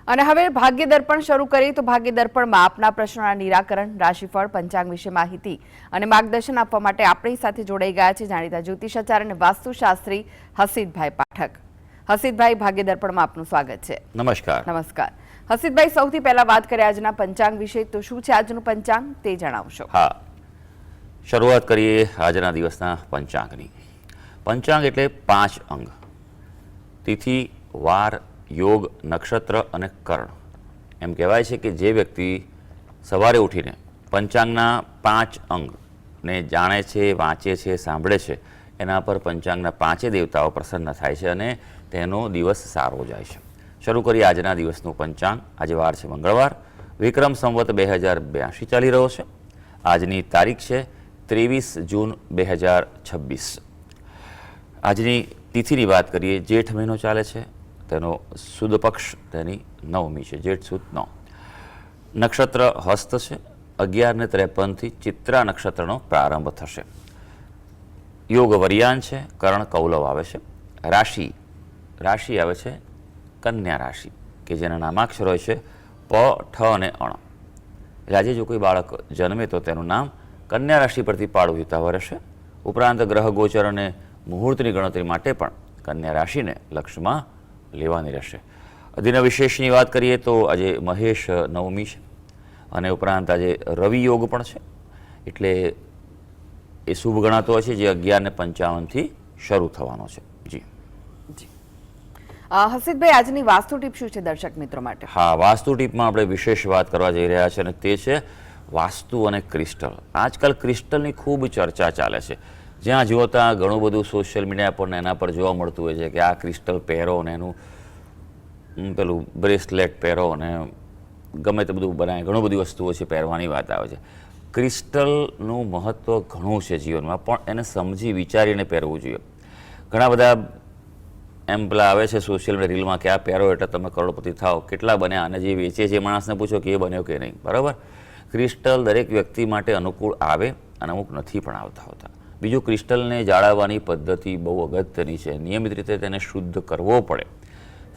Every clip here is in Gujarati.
અને હવે ભાગ્ય દર્પણ શરૂ કરીએ તો ભાગ્ય દર્પણમાં આપના પ્રશ્નોના નિરાકરણ, રાશિફળ, પંચાંગ વિશે માહિતી અને માર્ગદર્શન આપવા માટે આપણી સાથે જોડાઈ ગયા છે જાણીતા જ્યોતિષાચાર્ય અને વાસ્તુશાસ્ત્રી હસીતભાઈ પાઠક. હસીતભાઈ, ભાગ્ય દર્પણમાં આપનું સ્વાગત છે. નમસ્કાર. નમસ્કાર હસીતભાઈ, સૌથી પહેલા વાત કરીએ આજના પંચાંગ વિશે, તો શું છે આજનું પંચાંગ તે જણાવશો? હા, શરૂઆત કરીએ આજના દિવસના પંચાંગની. પંચાંગ એટલે 5 અંગ: તિથિ, વાર, યોગ, નક્ષત્ર અને કર્ણ. એમ કહેવાય છે કે જે વ્યક્તિ સવારે ઉઠીને પંચાંગના 5 અંગને જાણે છે, વાંચે છે, સાંભળે છે, એના પર પંચાંગના 5 દેવતાઓ પ્રસન્ન થાય છે અને તેનો દિવસ સારો જાય છે. શરૂ કરીએ આજના દિવસનું પંચાંગ. આજે વાર છે મંગળવાર, વિક્રમ સંવત 2082 ચાલી રહ્યો છે. આજની તારીખ છે 23 જૂન 2026. આજની તિથિની વાત કરીએ, જેઠ મહિનો ચાલે છે, તેનો સુદ પક્ષ તેની 9મી છે, જેઠ સુદ 9. નક્ષત્ર હસ્ત છે, 11:53 ચિત્રા નક્ષત્રનો પ્રારંભ થશે. યોગ વરિયાન છે, કર્ણ કૌલવ આવે છે. રાશિ આવે છે કન્યા રાશિ, કે જેના નામાક્ષર હોય છે પ, ઠ અને અણ. એટલે આજે જો કોઈ બાળક જન્મે તો તેનું નામ કન્યા રાશિ પરથી પાડવું હિતાવહ રહેશે. ઉપરાંત ગ્રહ ગોચર અને મુહૂર્તની ગણતરી માટે પણ કન્યા રાશિને લક્ષ્યમાં લેવાની રહેશે. દિન વિશેષની વાત કરીએ તો આજે મહેશ 9મી છે અને ઉપરાંત આજે રવિ યોગ પણ છે, એટલે એ શુભ ગણાતો હોય છે, જે 11:55 શરૂ થવાનો છે. જી હસીતભાઈ, આજની વાસ્તુ ટીપ શું છે દર્શક મિત્રો માટે? હા, વાસ્તુ ટીપમાં આપણે વિશેષ વાત કરવા જઈ રહ્યા છીએ અને તે છે વાસ્તુ અને ક્રિસ્ટલ. આજકાલ ક્રિસ્ટલની ખૂબ ચર્ચા ચાલે છે. જ્યાં જુઓ ત્યાં ઘણું બધું સોશિયલ મીડિયા પર એના પર જોવા મળતું હોય છે કે આ ક્રિસ્ટલ પહેરો અને એનું પેલું બ્રેસલેટ પહેરો અને ગમે તે બધું બનાવે, ઘણું બધી વસ્તુઓ છે પહેરવાની વાત આવે છે. ક્રિસ્ટલનું મહત્ત્વ ઘણું છે જીવનમાં, પણ એને સમજી વિચારીને પહેરવું જોઈએ. ઘણા બધા એમ પેલા આવે છે સોશિયલ મીડિયા રીલમાં કે આ પહેરો એટલે તમે કરોડપતિ થાઓ. કેટલા બન્યા? અને જે વેચે છે એ માણસને પૂછો કે એ બન્યો કે નહીં. બરાબર? ક્રિસ્ટલ દરેક વ્યક્તિ માટે અનુકૂળ આવે અને અમુક નથી પણ આવતા હોતા. બીજું, ક્રિસ્ટલને જાળવવાની પદ્ધતિ બહુ અગત્યની છે. નિયમિત રીતે તેને શુદ્ધ કરવો પડે,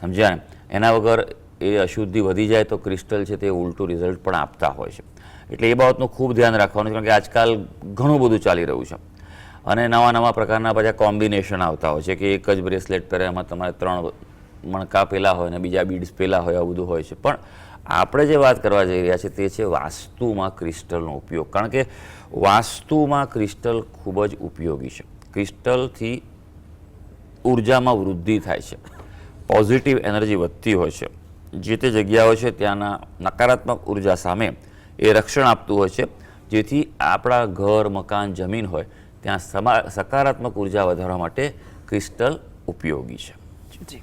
સમજ્યા ને? એના વગર એ અશુદ્ધિ વધી જાય તો ક્રિસ્ટલ છે તે ઉલટું રિઝલ્ટ પણ આપતા હોય છે. એટલે એ બાબતનું ખૂબ ધ્યાન રાખવાનું છે, કારણ કે આજકાલ ઘણું બધું ચાલી રહ્યું છે અને નવા પ્રકારના બધા કોમ્બિનેશન આવતા હોય છે કે એક જ બ્રેસલેટ પહેરે, એમાં તમારે 3 મણકા પેલા હોય અને બીજા બીડ્સ પેલા હોય, આવું બધું હોય છે. પણ આપણે જે વાત કરવા જઈ રહ્યા છીએ તે છે વાસ્તુમાં ક્રિસ્ટલનો ઉપયોગ, કારણ કે વાસ્તુમાં ક્રિસ્ટલ ખૂબ જ ઉપયોગી છે. ક્રિસ્ટલથી ઉર્જામાં વૃદ્ધિ થાય છે, પોઝિટિવ એનર્જી વધતી હોય છે. જે તે જગ્યાઓ છે ત્યાંના નકારાત્મક ઉર્જા સામે એ રક્ષણ આપતું હોય છે, જેથી આપણા ઘર, મકાન, જમીન હોય ત્યાં સકારાત્મક ઉર્જા વધારવા માટે ક્રિસ્ટલ ઉપયોગી છે. જી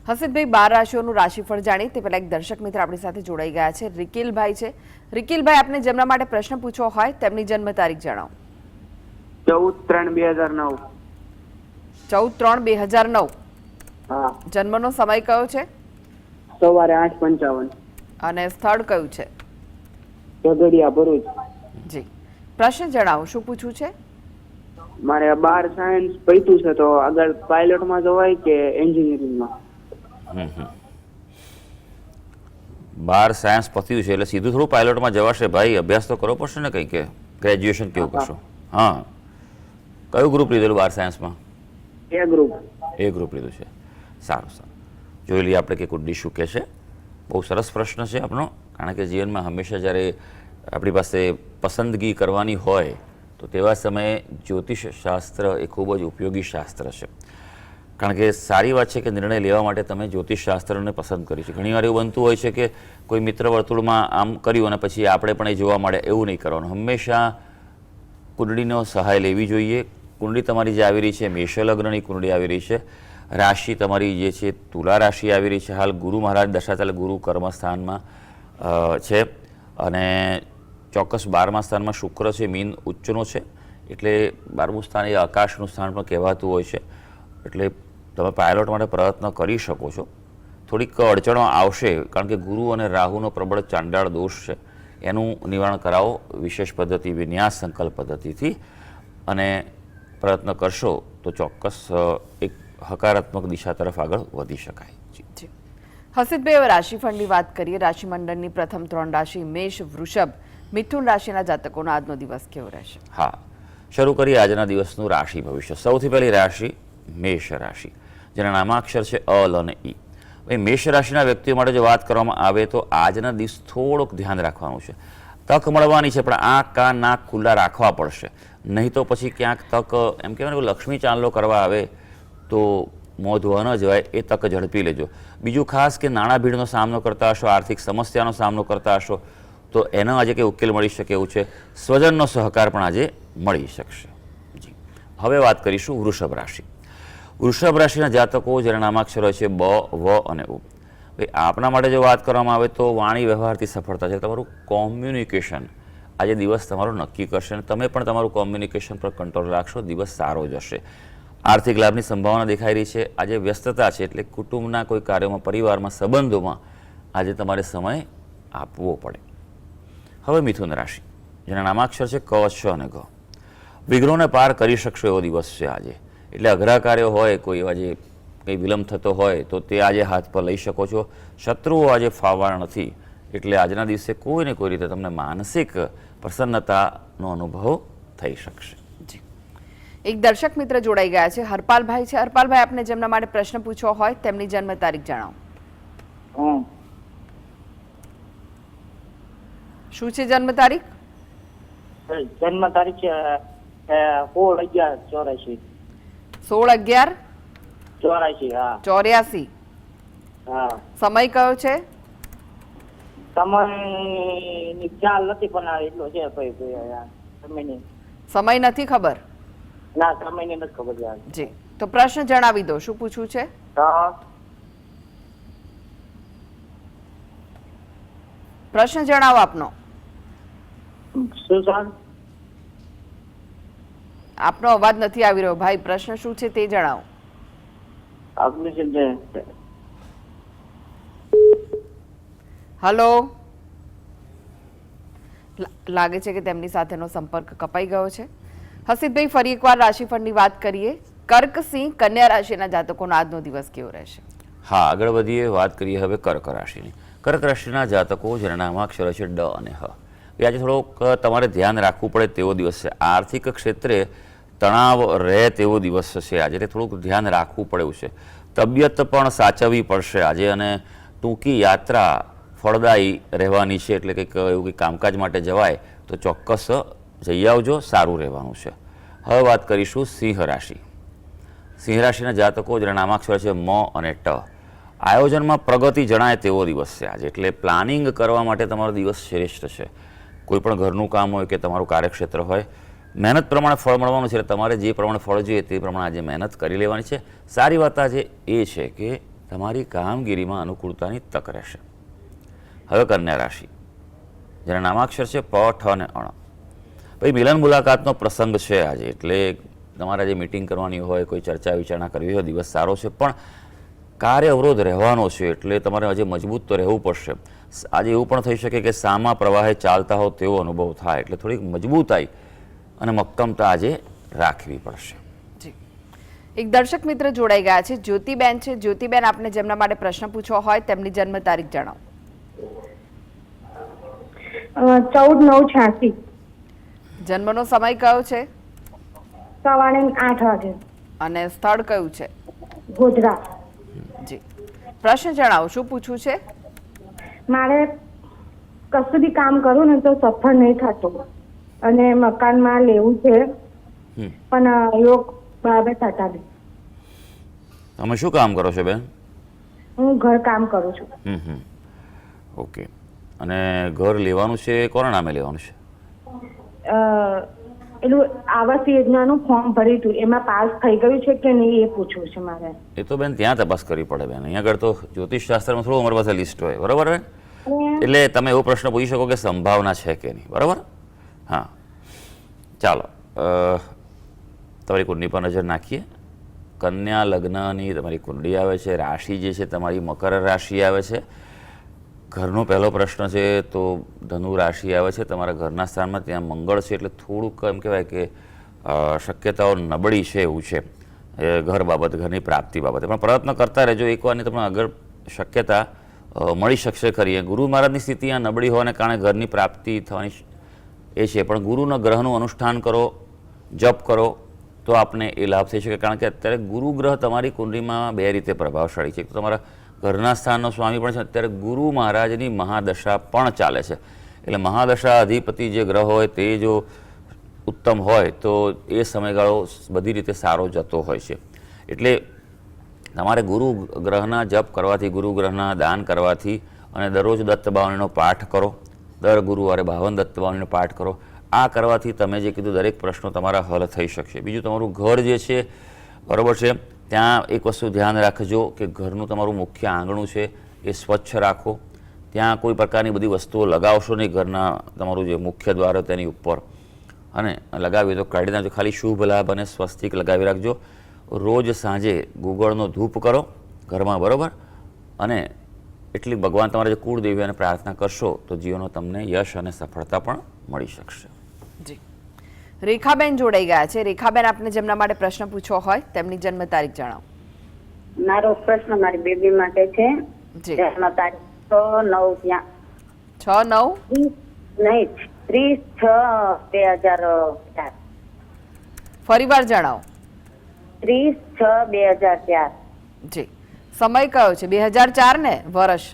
હસીતભાઈ, 12 રાશિઓનું રાશિફળ જાણીએ તે પહેલા એક દર્શક મિત્ર આપણી સાથે જોડાઈ ગયા છે, રિકિલભાઈ છે. રિકિલભાઈ, આપને જેમના માટે પ્રશ્ન પૂછવો હોય તેમની જન્મ તારીખ જણાવો. 14/3/2009. 14/3/2009. હા. જન્મનો સમય કયો છે? સવારે 8:55. અને સ્થળ કયું છે? ઝઘડિયા, ભરૂચ. જી, પ્રશ્ન જણાવો, શું પૂછવું છે? મારે 12 સાયન્સ પૈતું છે, તો આગળ પાયલોટમાં જવાય કે એન્જિનિયરિંગમાં? 12 સાયન્સ પત્યું છે એટલે સીધું થોડું પાયલોટમાં જવાશે ભાઈ. અભ્યાસ તો કરવો પડશે ને, કંઈ કે ગ્રેજ્યુએશન કેવું કરશો? હા, કયું ગ્રુપ લીધેલું 12 સાયન્સમાં? એ ગ્રુપ. એ ગ્રુપ લીધું છે. સારું. જોઈ લઈએ આપણે કે કુંડલી શું કહે છે. બહુ સરસ પ્રશ્ન છે આપણો, કારણ કે જીવનમાં હંમેશા જ્યારે આપણી પાસે પસંદગી કરવાની હોય તો તેવા સમયે જ્યોતિષ શાસ્ત્ર એ ખૂબ જ ઉપયોગી શાસ્ત્ર છે. કારણ કે સારી વાત છે કે નિર્ણય લેવા માટે તમે જ્યોતિષ શાસ્ત્રને પસંદ કરી છે. ઘણીવાર એવું બનતું હોય છે કે કોઈ મિત્ર વર્તુળમાં આમ કર્યું અને પછી આપણે પણ એ જોવા મળે, એવું નહીં કરવાનું. હંમેશા કુંડળીનો સહાય લેવી જોઈએ. કુંડળી તમારી જે આવી રહી છે, મેષ લગ્નની કુંડળી આવી રહી છે. રાશિ તમારી જે છે તુલા રાશિ આવી રહી છે. હાલ ગુરુ મહારાજ દશા ચાલે, ગુરુ કર્મસ્થાનમાં છે અને ચોક્કસ 12મા સ્થાનમાં શુક્ર છે, મીન ઉચ્ચનો છે, એટલે 12મું સ્થાન એ આકાશનું સ્થાન પણ કહેવાતું હોય છે. એટલે તમે પાયલોટ માટે પ્રયત્ન કરી શકો છો. થોડીક અડચણો આવશે, કારણ કે ગુરુ અને રાહુનો પ્રબળ ચાંડાળ દોષ છે. એનું નિવારણ કરાવો વિશેષ પદ્ધતિ, વિન્યાસ સંકલ્પ પદ્ધતિથી, અને પ્રયત્ન કરશો તો ચોક્કસ એક હકારાત્મક દિશા તરફ આગળ વધી શકાય. જી હસીદભાઈ, હવે રાશિફળની વાત કરીએ. રાશિમંડળની પ્રથમ 3 રાશિ મેષ, વૃષભ, મિથુન રાશિના જાતકોનો આજનો દિવસ કેવો રહેશે? હા, શરૂ કરીએ આજના દિવસનું રાશિ ભવિષ્ય. સૌથી પહેલી રાશિ મેષ રાશિ, જેના નામાક્ષર છે અ, લ અને ઈ. ભાઈ, મેષ રાશિના વ્યક્તિઓ માટે જો વાત કરવામાં આવે તો આજના દિવસ થોડુંક ધ્યાન રાખવાનું છે. તક મળવાની છે, પણ આંખ કાન નાક ખુલ્લા રાખવા પડશે, નહીં તો પછી ક્યાંક તક એમ કહેવાય ને લક્ષ્મી ચાંદલો કરવા આવે તો મોઢવા ન જવાય, એ તક ઝડપી લેજો. બીજું ખાસ કે નાણાં ભીડનો સામનો કરતા હશો, આર્થિક સમસ્યાનો સામનો કરતા હશો તો એનો આજે કંઈ ઉકેલ મળી શકે એવું છે. સ્વજનનો સહકાર પણ આજે મળી શકશે. જી, હવે વાત કરીશું વૃષભ રાશિ. વૃષભ રાશિના જાતકો જેના નામાક્ષરો છે બ, વ અને ઉ. ભાઈ, આપના માટે જો વાત કરવામાં આવે તો વાણી વ્યવહારથી સફળતા છે. તમારું કોમ્યુનિકેશન આજે દિવસ તમારો નક્કી કરશે અને તમે પણ તમારું કોમ્યુનિકેશન પર કંટ્રોલ રાખશો, દિવસ સારો જશે. આર્થિક લાભની સંભાવના દેખાઈ રહી છે. આજે વ્યસ્તતા છે એટલે કુટુંબના કોઈ કાર્યોમાં, પરિવારમાં, સંબંધોમાં આજે તમારે સમય આપવો પડે. હવે મિથુન રાશિ, જેના નામાક્ષર છે ક, શ અને ગ. વિઘ્નોને પાર કરી શકશો એવો દિવસ છે આજે. એટલે અઘરા કાર્યો હોય, કોઈ આજે કંઈ વિલંબ થતો હોય તો તે આજે હાથ પર લઈ શકો છો. શત્રુઓ આજે ફાવવાના નથી, એટલે આજના દિવસે કોઈ ને કોઈ રીતે તમને માનસિક પ્રસન્નતાનો અનુભવ થઈ શકશે. જી, એક દર્શક મિત્ર જોડાઈ ગયા છે, હરપાલભાઈ છે. હરપાલભાઈ, આપને જેમના માટે પ્રશ્ન પૂછવો હોય તેમની જન્મ તારીખ જણાવો. શું છે જન્મ તારીખ? જન્મ તારીખ છે 16/11/84. 16/11/84. હા. 84. હા. સમય કયો છે? સમયની ખ્યાલ નથી પણ આ એટલો છે ભાઈ સમયની. સમય નથી ખબર? ના, સમયની નથી ખબર યાર. જી, તો પ્રશ્ન જણાવી દો, શું પૂછવું છે? પ્રશ્ન જણાવો આપનો. શું સર? આપનો અવાજ નથી આવી રહ્યો ભાઈ. પ્રશ્ન શું છે તે જણાવો. આપની છે હલો, લાગે છે કે તેમની સાથેનો સંપર્ક કપાઈ ગયો છે. હસીદભાઈ, ફરી એકવાર રાશિફળની વાત કરીએ. કર્ક, સિંહ, કન્યા રાશિના જાતકોનો આજનો દિવસ કેવો રહેશે? હા, આગળ વધીએ, વાત કરીએ હવે કર્ક રાશિની. કર્ક રાશિના જાતકો જેના નામાક્ષરો છે ડ અને હ. એ આજે થોડોક તમારે ધ્યાન રાખવું પડે તેવો દિવસ છે. આર્થિક ક્ષેત્રે તણાવ રહે તેવો દિવસ છે આજે, એટલે થોડુંક ધ્યાન રાખવું પડે એવું છે. તબિયત પણ સાચવવી પડશે આજે, અને ટૂંકી યાત્રા ફળદાયી રહેવાની છે, એટલે કંઈક એવું કંઈક કામકાજ માટે જવાય તો ચોક્કસ જઈ આવજો, સારું રહેવાનું છે. હવે વાત કરીશું સિંહ રાશિ. સિંહ રાશિના જાતકો જેના નામાક્ષર છે મ અને ટ. આયોજનમાં પ્રગતિ જણાય તેવો દિવસ છે આજે, એટલે પ્લાનિંગ કરવા માટે તમારો દિવસ શ્રેષ્ઠ છે. કોઈ પણ ઘરનું કામ હોય કે તમારું કાર્યક્ષેત્ર હોય, મહેનત પ્રમાણે ફળ મળવાનું છે, એટલે તમારે જે પ્રમાણે ફળ જોઈએ તે પ્રમાણે આજે મહેનત કરી લેવાની છે. સારી વાત આજે એ છે કે તમારી કામગીરીમાં અનુકૂળતાની તક રહેશે. હવે કન્યા રાશિ, જેના નામાક્ષર છે પ, ઠ અને અણ. ભાઈ, મિલન મુલાકાતનો પ્રસંગ છે આજે, એટલે તમારે જે મિટિંગ કરવાની હોય, કોઈ ચર્ચા વિચારણા કરવી હોય, દિવસ સારો છે. પણ કાર્ય અવરોધ રહેવાનો છે, એટલે તમારે આજે મજબૂત તો રહેવું પડશે. આજે એવું પણ થઈ શકે કે સામા પ્રવાહે ચાલતા હો તેવો અનુભવ થાય, એટલે થોડીક મજબૂતાઈ અને મક્કમતા આજે રાખવી પડશે. જી, એક દર્શક મિત્ર જોડાઈ ગયા છે, જ્યોતિબેન છે. જ્યોતિબેન, આપને જેમના માટે પ્રશ્ન પૂછવો હોય તેમની જન્મ તારીખ જણાવો. 14/9/86. જન્મનો સમય કયો છે? 8:15 વાગે. અને સ્થળ કયું છે? ગોધરા. જી, પ્રશ્ન જણાવો, શું પૂછવું છે? મારે કશું બી કામ કરું ને તો સફળ નહીં થતું, અને મકાનમાં લેવું છે પણ યોગ બરાબર થતા નહીં. તમે શું કામ કરો છો બેન? હું ઘર કામ કરું છું. ઓકે. અને ઘર લેવાનું છે, કોના નામે લેવાનું છે? એટલું આવાસ યોજનાનું ફોર્મ ભર્યું હતું, એમાં પાસ થઈ ગયું છે કે નહીં એ પૂછવું છે મારે. એ તો બેન ત્યાં તપાસ કરવી પડે બેન. અહીંયા આગળ તો જ્યોતિષ શાસ્ત્રમાં થોડું અમારી પાસે લિસ્ટ હોય, બરાબર બેન? એટલે તમે એવો પ્રશ્ન પૂછી શકો કે સંભાવના છે કે નહીં, બરાબર? હા, ચાલો તમારી કુંડળી પર નજર નાખીએ. કન્યા લગ્નની તમારી કુંડળી આવે છે. રાશિ જે છે તમારી મકર રાશિ આવે છે. ઘરનો પહેલો પ્રશ્ન છે તો ધનુ રાશિ આવે છે. તમારા ઘરના સ્થાનમાં ત્યાં મંગળ છે, એટલે થોડુંક એમ કહેવાય કે શક્યતાઓ નબળી છે એવું છે ઘર બાબત, ઘરની પ્રાપ્તિ બાબતે. પણ પ્રયત્ન કરતા રહેજો, એકવારની તમને આગળ શક્યતા મળી શકશે ખરી. ગુરુ મહારાજની સ્થિતિ આ નબળી હોવાને કારણે ઘરની પ્રાપ્તિ થવાની એ છે, પણ ગુરુના ગ્રહનું અનુષ્ઠાન કરો, જપ કરો તો આપને એ લાભ થઈ શકે. કારણ કે અત્યારે ગુરુ ગ્રહ તમારી કુંડલીમાં બે રીતે પ્રભાવશાળી છે. એક તો તમારા ઘરના સ્થાનનો સ્વામી પણ છે, અત્યારે ગુરુ મહારાજની મહાદશા પણ ચાલે છે. એટલે મહાદશા અધિપતિ જે ગ્રહ હોય તે જો ઉત્તમ હોય તો એ સમયગાળો બધી રીતે સારો જતો હોય છે. એટલે તમારે ગુરુ ગ્રહના જપ કરવાથી, ગુરુ ગ્રહના દાન કરવાથી અને દરરોજ દત્ત બાવનીનો પાઠ કરો, દર ગુરુવારે 52 દત્ત બાવનીનો પાઠ કરો. આ કરવાથી તમે જે કીધું દરેક પ્રશ્નો તમારા હલ થઈ શકશે. બીજું તમારું ઘર જે છે, બરાબર છે, ત્યાં એક વસ્તુ ધ્યાન રાખજો કે ઘરનું તમારું મુખ્ય આંગણું છે એ સ્વચ્છ રાખો. ત્યાં કોઈ પ્રકારની બધી વસ્તુઓ લગાવશો નહીં. ઘરના તમારું જે મુખ્ય દ્વાર હોય તેની ઉપર, અને લગાવી તો કાઢી નાખજો. ખાલી શુભ લાભ અને સ્વસ્તિક લગાવી રાખજો. રોજ સાંજે ગુગળનો ધૂપ કરો ઘરમાં, બરાબર, અને એટલી ભગવાન તમારા જે કુળદેવી અને પ્રાર્થના કરશો તો જીવનમાં તમને યશ અને સફળતા પણ મળી શકશે. જી, રેખાબેન જોડાઈ ગયા છે. રેખાબેન, આપને જેમના માટે પ્રશ્ન પૂછવો હોય તેમની જન્મ તારીખ જણાવો. મારો પ્રશ્ન મારી બેબી માટે છે. જી. જન્મ તારીખ 6/9 6/9 30/6/2004. ફરીવાર જણાવો. 30/6/2004. જી. સમય કયો છે? 2004 ને વર્ષ?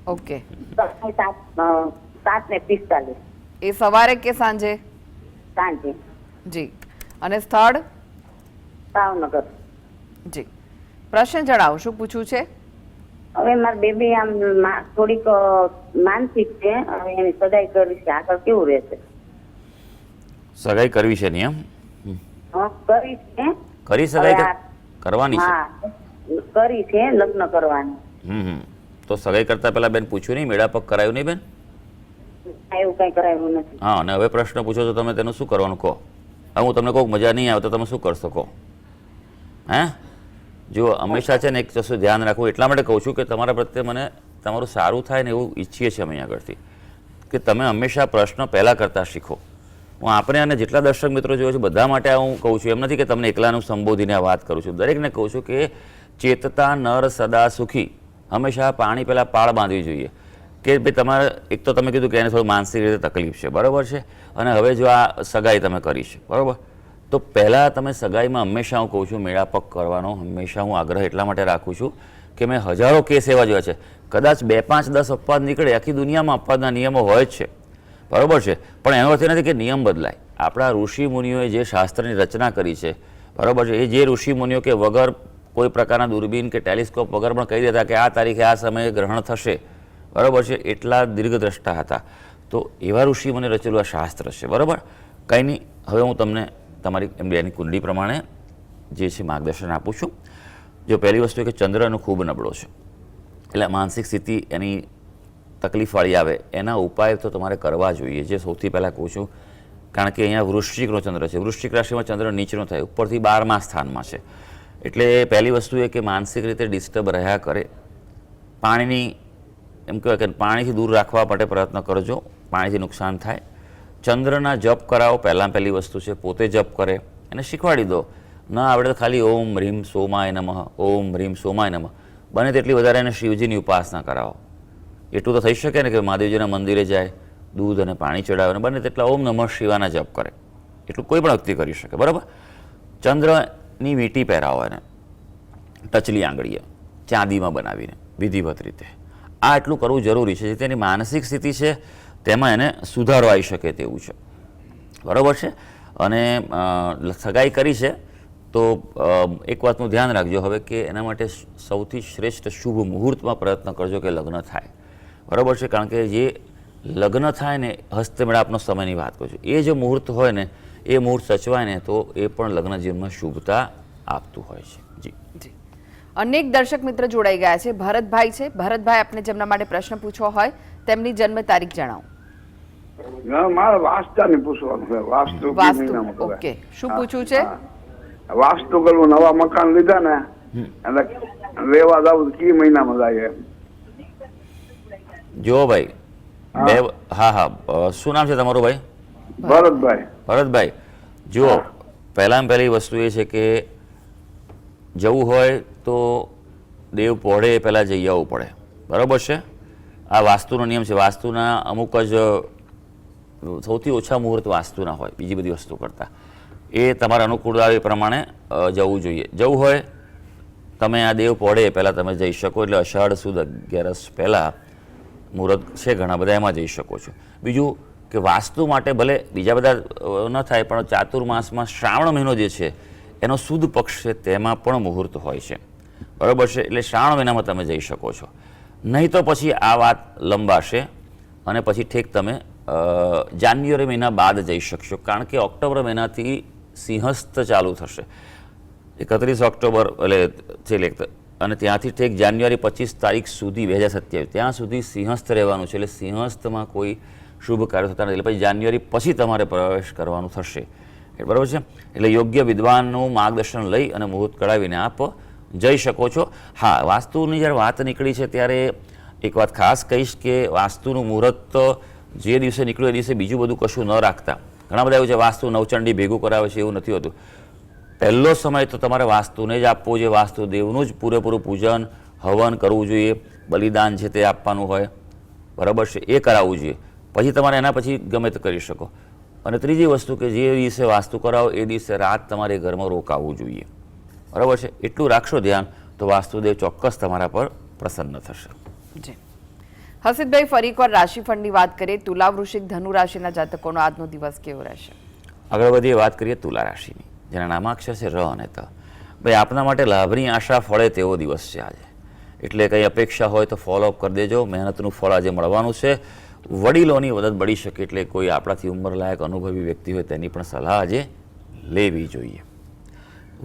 ઓકે. 7:45 એ સવારે કે સાંજે? સાંજે. જી. અને સ્થળ? ભાવનગર. જી. પ્રશ્ન જણાવો, શું પૂછવું છે? હવે મારી બેબી આમ થોડીક માનસિક છે. હવે એની સગાઈ કરવી છે, આગળ કેવું રહેશે? સગાઈ કરવી છે નિયમ? કરી છે. કરી સગાઈ હવે કરવાની છે? હા, કરી છે, લગ્ન કરવાની. તો સગાઈ કરતા પહેલા બેન પૂછ્યું નહીં, મેળાપક કરાયું નહીં બેન? એવું કઈ કરાવ્યું નથી. હા, અને હવે પ્રશ્ન પૂછો તો તમે તેનું શું કરવાનું કહો. હવે હું તમને કહું મજા નહીં આવે તો તમે શું કરશો કહો? હે, જો હંમેશા છે ને એક વસ્તુ ધ્યાન રાખવું. એટલા માટે કહું છું કે તમારા પ્રત્યે મને તમારું સારું થાય ને એવું ઈચ્છીએ છીએ અમે આગળથી, કે તમે હંમેશા પ્રશ્ન પહેલાં કરતાં શીખો. હું આપણે અને જેટલા દર્શક મિત્રો જોયો છે બધા માટે હું કહું છું. એમ નથી કે તમને એકલાનું સંબોધીને આ વાત કરું છું. દરેકને કહું છું કે ચેતતા નર સદા સુખી. હંમેશા પાણી પહેલાં પાળ બાંધવી જોઈએ કે ભાઈ તમારે એક તો તમે કીધું કે એને થોડું માનસિક રીતે તકલીફ છે, બરાબર છે, અને હવે જો આ સગાઈ તમે કરી છે, બરાબર, તો પહેલાં તમે સગાઈમાં હંમેશા હું કહું છું મેળાપક કરવાનો હંમેશા હું આગ્રહ એટલા માટે રાખું છું કે મેં હજારો કેસ એવા જોયા છે. કદાચ 2, 5, 10 અપવાદ નીકળે, આખી દુનિયામાં અપવાદના નિયમો હોય જ છે, બરાબર છે, પણ એનો અર્થ એ નથી કે નિયમ બદલાય. આપણા ઋષિ મુનિઓએ જે શાસ્ત્રની રચના કરી છે, બરાબર છે, એ જે ઋષિ મુનિઓ કે વગર કોઈ પ્રકારના દૂરબીન કે ટેલિસ્કોપ વગર પણ કહી દેતા કે આ તારીખે આ સમયે ગ્રહણ થશે, બરાબર છે, એટલા દીર્ઘદ્રષ્ટા હતા. તો એવા ઋષિ મને રચેલું આ શાસ્ત્ર છે, બરાબર. કંઈ નહીં, હવે હું તમને તમારી એની કુંડલી પ્રમાણે જે છે માર્ગદર્શન આપું છું. જો પહેલી વસ્તુ કે ચંદ્રનો ખૂબ નબળો છે, એટલે માનસિક સ્થિતિ એની તકલીફવાળી આવે, એના ઉપાય તો તમારે કરવા જોઈએ. જે સૌથી પહેલાં કહું છું, કારણ કે અહીંયા વૃશ્ચિકનો ચંદ્ર છે, વૃશ્ચિક રાશિમાં ચંદ્ર નીચનો થાય, ઉપરથી 12મા સ્થાનમાં છે. એટલે પહેલી વસ્તુ એ કે માનસિક રીતે ડિસ્ટર્બ રહ્યા કરે, પાણીની એમ કહેવાય કે પાણીથી દૂર રાખવા માટે પ્રયત્ન કરજો, પાણીથી નુકસાન થાય. ચંદ્રના જપ કરાવો, પહેલી વસ્તુ છે. પોતે જપ કરે, એને શીખવાડી દો. ન આવડે તો ખાલી ઓમ હ્રીમ સોમાય નમઃ, ઓમ હ્રીમ સોમાય નમઃ, બને તેટલી વધારે એને શિવજીની ઉપાસના કરાવો. એટલું તો થઈ શકે ને કે મહાદેવજીના મંદિરે જાય, દૂધ અને પાણી ચડાવે, અને બને તેટલા ઓમ નમઃ શિવાના જપ કરે. એટલું કોઈ પણ વ્યક્તિ કરી શકે, બરાબર. ચંદ્રની વીંટી પહેરાવો એને, ટચલી આંગળીએ ચાંદીમાં બનાવીને વિધિવત રીતે. આ એટલું કરવું જરૂરી છે, જેથી એની માનસિક સ્થિતિ છે તેમાં એને સુધારો આવી શકે તેવું છે, બરાબર છે. અને સગાઈ કરી છે તો એક વાતનું ધ્યાન રાખજો હવે કે એના માટે સૌથી શ્રેષ્ઠ શુભ મુહૂર્તમાં પ્રયત્ન કરજો કે લગ્ન થાય, બરાબર છે. કારણ કે જે લગ્ન થાય ને હસ્તમેળાપનો સમયની વાત કરું છું, એ જે મુહૂર્ત હોય ને એ મુહૂર્ત સચવાય ને તો એ પણ લગ્ન જીવનમાં શુભતા આપતું હોય છે. જી જી. અનેક દર્શક મિત્ર જોડાઈ ગયા છે. ભરતભાઈ છે. ભરતભાઈ, આપને જેમના માટે પ્રશ્ન પૂછવો હોય તેમની જન્મ તારીખ જણાવો. મારે વાસ્તુને પૂછવાનું છે. વાસ્તુ ઓકે, શું પૂછવું છે? વાસ્તુ કરવું, નવા મકાન લીધા ને એટલે લેવા જાવ કી મહિનામાં જાય? જો ભાઈ, શું નામ છે તમારું ભાઈ? ભરતભાઈ. ભરતભાઈ, જુઓ, પહેલી વસ્તુ એ છે કે જવું હોય તો દેવ પહોળે પહેલાં જઈ આવવું પડે, બરાબર છે. આ વાસ્તુનો નિયમ છે. વાસ્તુના અમુક જ સૌથી ઓછા મુહૂર્ત વાસ્તુના હોય બીજી બધી વસ્તુ કરતાં. એ તમારા અનુકૂળતા એ પ્રમાણે જવું જોઈએ. જવું હોય તમે આ દેવ પડે પહેલાં તમે જઈ શકો, એટલે અષાઢ સુદ 11 પહેલાં મુહૂર્ત છે ઘણા બધા, એમાં જઈ શકો છો. બીજું કે વાસ્તુ માટે ભલે બીજા બધા ન થાય, પણ ચાતુર્માસમાં શ્રાવણ મહિનો જે છે એનો સુદ પક્ષ છે, તેમાં પણ મુહૂર્ત હોય છે. બરાબર છે. એટલે શ્રાવણ મહિનામાં તમે જઈ શકો છો. નહીં તો પછી આ વાત લંબાશે અને પછી ઠીક તમે જાન્યુઆરી મહિના બાદ જઈ શકશો, કારણ કે ઓક્ટોબર મહિનાથી સિંહસ્થ ચાલુ થશે. 31 ઓક્ટોબર એટલે અને ત્યાંથી ઠીક જાન્યુઆરી 25 તારીખ સુધી 2027 ત્યાં સુધી સિંહસ્થ રહેવાનું છે. એટલે સિંહસ્થમાં કોઈ શુભ કાર્ય થતા નથી. એટલે પછી જાન્યુઆરી પછી તમારે પ્રવેશ કરવાનું થશે. બરાબર છે. એટલે યોગ્ય વિદ્વાનનું માર્ગદર્શન લઈ અને મુહૂર્ત કઢાવીને આપ જઈ શકો છો. હા, વાસ્તુની જ્યારે વાત નીકળી છે ત્યારે એક વાત ખાસ કહીશ કે વાસ્તુનું મુહૂર્ત જે દિવસે નીકળ્યું એ દિવસે બીજું બધું કશું ન રાખતા. ઘણા બધા એવું છે વાસ્તુ નવચંડી ભેગું કરાવે છે, એવું નથી હોતું. પહેલો સમય તો તમારે વાસ્તુને જ આપવો જોઈએ. વાસ્તુદેવનું જ પૂરેપૂરું પૂજન હવન કરવું જોઈએ. બલિદાન છે તે આપવાનું હોય, બરાબર છે, એ કરાવવું જોઈએ. પછી તમારે એના પછી ગમે તે કરી શકો. અને ત્રીજી વસ્તુ કે જે દિવસે વાસ્તુ કરાવો એ દિવસે રાત તમારે ઘરમાં રોકાવવું જોઈએ. બરાબર છે. એટલું રાખશો ધ્યાન તો વાસ્તુદેવ ચોક્કસ તમારા પર પ્રસન્ન થશે. જી હસીતભાઈ, ફરી એકવાર રાશિફળની વાત કરીએ. તુલા, વૃશ્ચિક, ધનુ રાશિના જાતકોનો આજનો દિવસ કેવો રહેશે? આગળ વધીએ, વાત કરીએ તુલા રાશિની, જેના નામાક્ષર છે ર અને ત. ભાઈ, આપના માટે લાભની આશા ફળે તેવો દિવસ છે આજે. એટલે કંઈ અપેક્ષા હોય તો ફોલોઅપ કરી દેજો. મહેનતનું ફળ આજે મળવાનું છે. વડીલોની મદદ મળી શકે, એટલે કોઈ આપણાથી ઉંમરલાયક અનુભવી વ્યક્તિ હોય તેની પણ સલાહ આજે લેવી જોઈએ.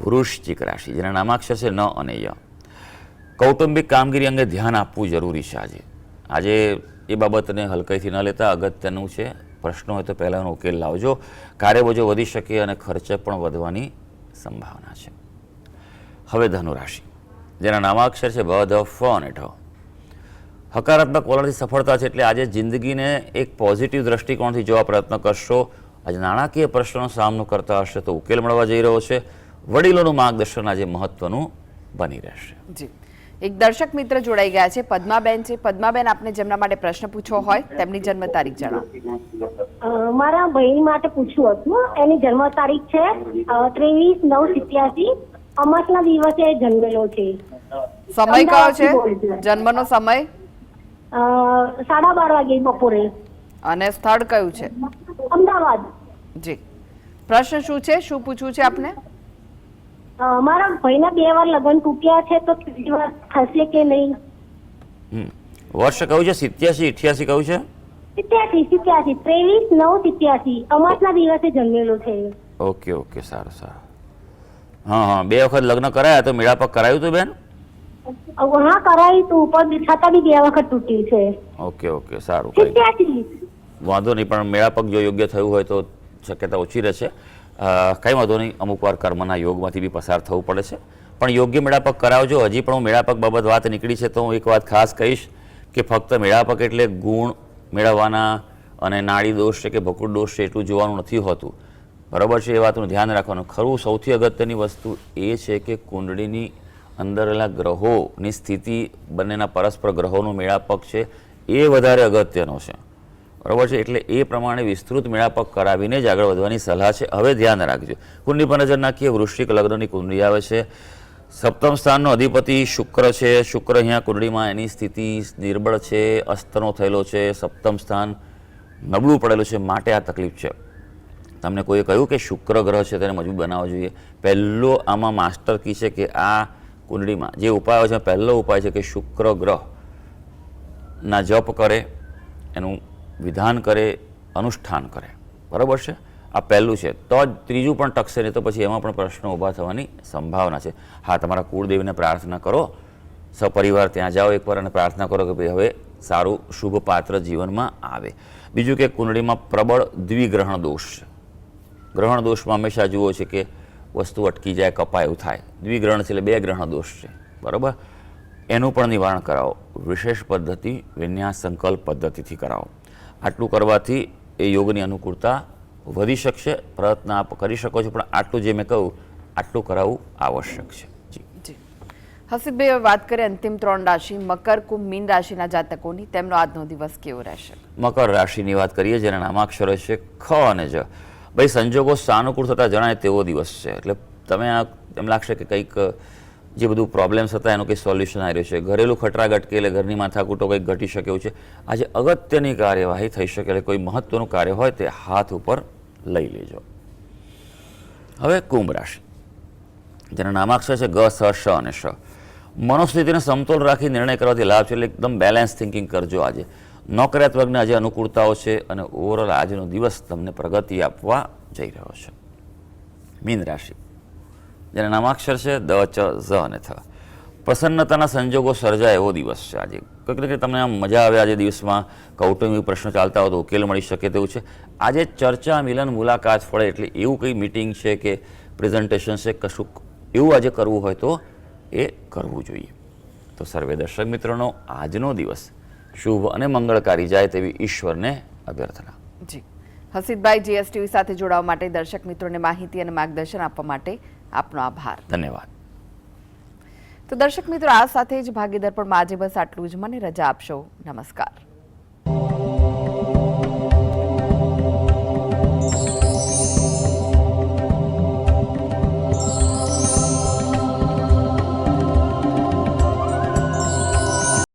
વૃશ્ચિક રાશિ, જેના નામાક્ષર છે ન અને ય. કૌટુંબિક કામગીરી અંગે ધ્યાન આપવું જરૂરી છે આજે. આજે એ બાબતને હલકાઈથી ન લેતા અગત્યનું છે. પ્રશ્નો હોય તો પહેલાં એનો ઉકેલ લાવજો. કાર્યબોજો વધી શકે અને ખર્ચ પણ વધવાની સંભાવના છે. હવે ધનુ રાશિ, જેના નામાક્ષર છે ભ, ધ, ફ અને ઢ. હકારાત્મક વલણથી સફળતા છે, એટલે આજે જિંદગીને એક પોઝિટિવ દ્રષ્ટિકોણથી જોવા પ્રયત્ન કરશો. આજે નાણાકીય પ્રશ્નોનો સામનો કરતા હશે તો ઉકેલ મળવા જઈ રહ્યો છે. વડીલોનું માર્ગદર્શન આજે મહત્વનું બની રહેશે. જી, એક દર્શક મિત્ર જોડાઈ ગયા છે, પદ્માબેન છે. પદ્માબેન, આપને જેમના માટે પ્રશ્ન પૂછવો હોય તેમની જન્મ તારીખ જણાવો. મારા બહેન માટે પૂછવું હતું. એની જન્મ તારીખ છે 23/9/87. અમાસના દિવસે જન્મેલો છે. સમય કયો છે? જન્મનો સમય? 12:30 વાગે બપોરે. અને સ્થળ કયું છે? અમદાવાદ. જી, પ્રશ્ન શું છે? શું પૂછવું છે આપને? મારા ભાઈના 2 વાર લગ્ન તૂટ્યા છે, તો ત્રીજી વાર થશે કે નહીં? વર્ષ કયું છે? 87, 88 કયું છે? 87. 23/9/87. અમાસના દિવસે જન્મેલો છે. ઓકે ઓકે, સારું સારું. હા હા, 2 વખત લગ્ન કરાયા તો મેળાપક કરાયું હતું બેન? હા, કરાયું તું, પણ છતાં બી 2 વખત તૂટ્યું છે. ઓકે ઓકે, સારું. 87. વાંધો નહીં, પણ મેળાપક જો યોગ્ય થયું હોય તો શક્યતા ઓછી રહેશે. કંઈ વાંધો નહીં, અમુક વાર કર્મના યોગમાંથી બી પસાર થવું પડે છે, પણ યોગ્ય મેળાપક કરાવજો. હજી પણ હું મેળાપક બાબત વાત નીકળી છે તો હું એક વાત ખાસ કહીશ કે ફક્ત મેળાપક એટલે ગુણ મેળવવાના અને નાડી દોષ છે કે ભકુડ દોષ છે એટલું જોવાનું નથી હોતું. બરાબર છે, એ વાતનું ધ્યાન રાખવાનું. ખરું સૌથી અગત્યની વસ્તુ એ છે કે કુંડળીની અંદર રહેલા ગ્રહોની સ્થિતિ, બંનેના પરસ્પર ગ્રહોનું મેળાપક છે એ વધારે અગત્યનો છે. બરાબર છે. એટલે એ પ્રમાણે વિસ્તૃત મેળાપક કરાવીને જ આગળ વધવાની સલાહ છે. હવે ધ્યાન રાખજો. કુંડળી પર નજર નાખીએ. વૃશ્ચિક લગ્નની કુંડળી આવે છે. સપ્તમ સ્થાનનો અધિપતિ શુક્ર છે. શુક્ર અહીંયા કુંડળીમાં એની સ્થિતિ નિર્બળ છે, અસ્તનો થયેલો છે. સપ્તમ સ્થાન નબળું પડેલું છે, માટે આ તકલીફ છે. તમને કોઈએ કહ્યું કે શુક્ર ગ્રહ છે તેને મજબૂત બનાવવો જોઈએ. પહેલો આમાં માસ્ટર કી છે કે આ કુંડળીમાં જે ઉપાય છે, પહેલો ઉપાય છે કે શુક્ર ગ્રહના જપ કરે, એનું વિધાન કરે, અનુષ્ઠાન કરે. બરાબર છે, આ પહેલું છે. તો જ ત્રીજું પણ ટકશે, નહીં તો પછી એમાં પણ પ્રશ્નો ઊભા થવાની સંભાવના છે. હા, તમારા કુળદેવીને પ્રાર્થના કરો, સપરિવાર ત્યાં જાઓ એકવાર અને પ્રાર્થના કરો કે ભાઈ હવે સારું શુભ પાત્ર જીવનમાં આવે. બીજું કે કુંડળીમાં પ્રબળ દ્વિગ્રહણ દોષ છે. ગ્રહણ દોષમાં હંમેશા જુઓ છે કે વસ્તુ અટકી જાય, કપાય, એવું થાય. દ્વિગ્રહણ છે એટલે 2 ગ્રહણ દોષ છે. બરાબર, એનું પણ નિવારણ કરાવો. વિશેષ પદ્ધતિ, વિન્યાસ સંકલ્પ પદ્ધતિથી કરાવો. આટલું કરવાથી એ યોગની અનુકૂળતા વધી શકશે. પ્રયત્ન આપ કરી શકો છો, પણ આટલું જે મેં કહ્યું આટલું કરાવવું આવશ્યક છે. જી જી, હસીબભાઈ, હવે વાત કરીએ અંતિમ 3 રાશિ મકર, કુંભ, મીન રાશિના જાતકોની. તેમનો આજનો દિવસ કેવો રહેશે? મકર રાશિની વાત કરીએ, જેના નામાક્ષરો છે ખ અને જ. ભાઈ, સંજોગો સાનુકૂળ થતા જણાય તેવો દિવસ છે. એટલે તમે આ એમ લાગશે કે કંઈક જે બધું પ્રોબ્લેમ્સ હતા એનું કંઈક સોલ્યુશન આવી રહ્યું છે. ઘરેલું ખટરાગટ કે એટલે ઘરની માથાકૂટો કંઈક ઘટી શકે એવું છે. આજે અગત્યની કાર્યવાહી થઈ શકે, એટલે કોઈ મહત્વનું કાર્ય હોય તે હાથ ઉપર લઈ લેજો. હવે કુંભ રાશિ, જેના નામાક્ષર છે ગ, સ, શ અને શ. મનોસ્થિતિને સમતોલ રાખી નિર્ણય કરવાથી લાભ છે. એટલે એકદમ બેલેન્સ થિંકિંગ કરજો આજે. નોકરિયાત વર્ગને આજે અનુકૂળતાઓ છે અને ઓવરઓલ આજનો દિવસ તમને પ્રગતિ આપવા જઈ રહ્યો છે. મીન રાશિ, જેના નામાક્ષર છે દ, ચ, ઝ અને થ. પ્રસન્નતાના સંજોગો સર્જાય એવો દિવસ છે આજે. કંઈક ને કંઈક તમને આમ મજા આવે આજે દિવસમાં. કૌટુંબિક પ્રશ્નો ચાલતા હોય તો ઉકેલ મળી શકે તેવું છે. આજે ચર્ચા, મિલન, મુલાકાત ફળે. એટલે એવું કંઈ મિટિંગ છે કે પ્રેઝન્ટેશન છે, કશું એવું આજે કરવું હોય તો એ કરવું જોઈએ. તો સર્વે દર્શક મિત્રોનો આજનો દિવસ શુભ અને મંગળકારી જાય તેવી ઈશ્વરને અભ્યર્થના. જી હસીબભાઈ, જીએસટીવી સાથે જોડાવા માટે, દર્શક મિત્રોને માહિતી અને માર્ગદર્શન આપવા માટે આપનો આભાર. ધન્યવાદ. તો દર્શક મિત્રો, આ સાથે જ ભાગ્ય દર્પણમાં આજે બસ આટલું જ. મને રજા આપશો. નમસ્કાર.